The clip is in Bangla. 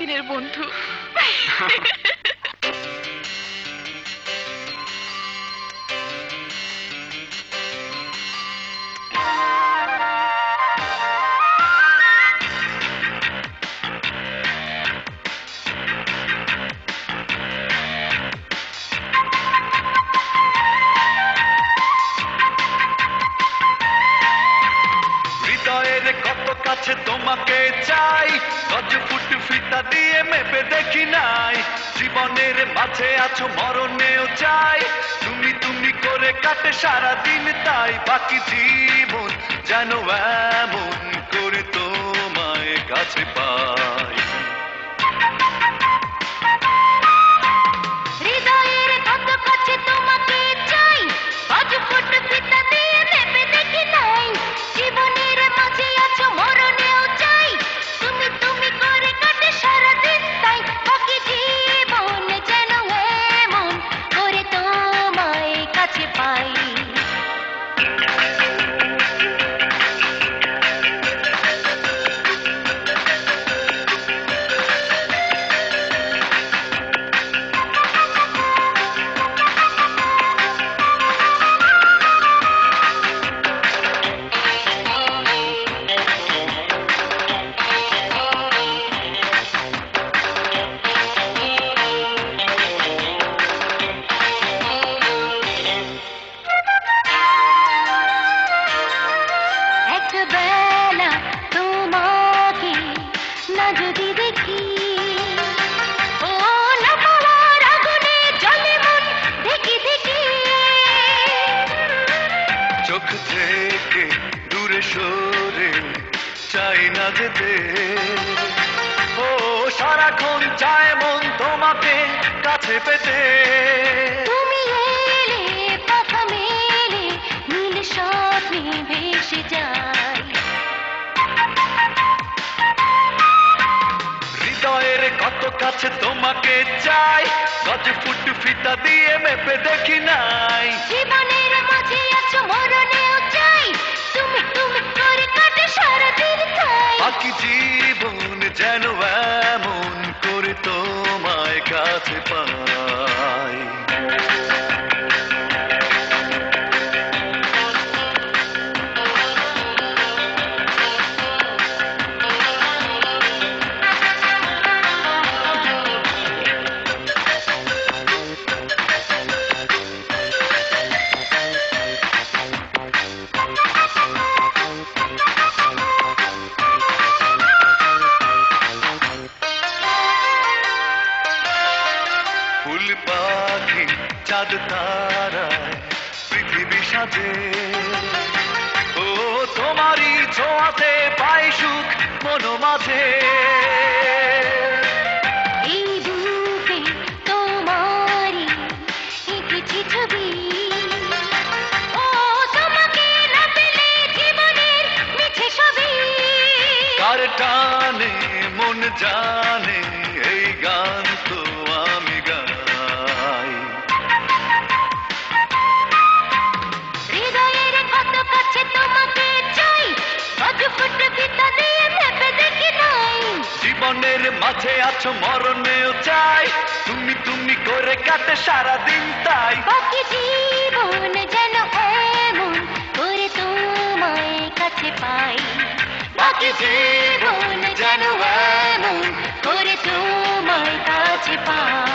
দিনের বন্ধু। হৃদয়ের কত কাছে তোমাকে চাই, গজ ফুট ফিতা দিয়ে মেপে দেখি নাই। জীবনের মাঝে আছো মরণেও চাই, তুমি তুমি করে কাটে সারা দিন তাই। বাকি জীবন যেন এমন করে তোমায় কাছে পাই। হৃদয়ের কত কাছে তোমাকে চাই, গজ ফুট ফিতা দিয়ে মেপে দেখি নাই। জীবনের মাঝে আছো মরণেও চাই, তুমি তুমি করে কাটে সারা দিন তাই। বাকি জীবন যেন এমন করে তোমায় কাছে পাই। একবেলা তোমাকে না যদি দেখি, ও না পাওয়ার আগুনে জ্বলে মন দেখি দেখি। চোখ থেকে দূরে সরে চাই না যেতে, ও সারাক্ষণ চায় মন তোমাকে কাছে পেতে। তুমি এলে পাখা মেলে নীল স্বপ্নে ভেসে যাই। হৃদয়ের কত কাছে তোমাকে চাই, গজ ফুট ফিতা দিয়ে মেপে দেখি নাই। জীবনের মাঝে আছো মরণেও চাই, তুমি তুমি করে কাটে সারা দিন তাই। বাকি জীবন যেন এমন করে তোমায় কাছে পাই। ফুল পাখি চাঁদ তারায় পৃথিবী সাজে, ও তোমারই ছোঁয়াতে পাই সুখ মন মাঝে। এই বুকে তোমারই এঁকেছি ছবি, ও তোমাকে না পেলে জীবনের মিছে ছবি। কার টানে মন জানে এই গান তো আমি গাই। হৃদয়ের কত কাছে তোমাকে চাই, গজ ফুট ফিতা দিয়ে মেপে দেখি নাই। জীবনের মাঝে আছো মরণেও চাই, তুমি তুমি করে কাটে সারা দিন তাই। বাকি জীবন যেন এমন করে তোমায় কাছে পাই। বাকি জীবন যেন এমন করে তোমায় কাছে পাই।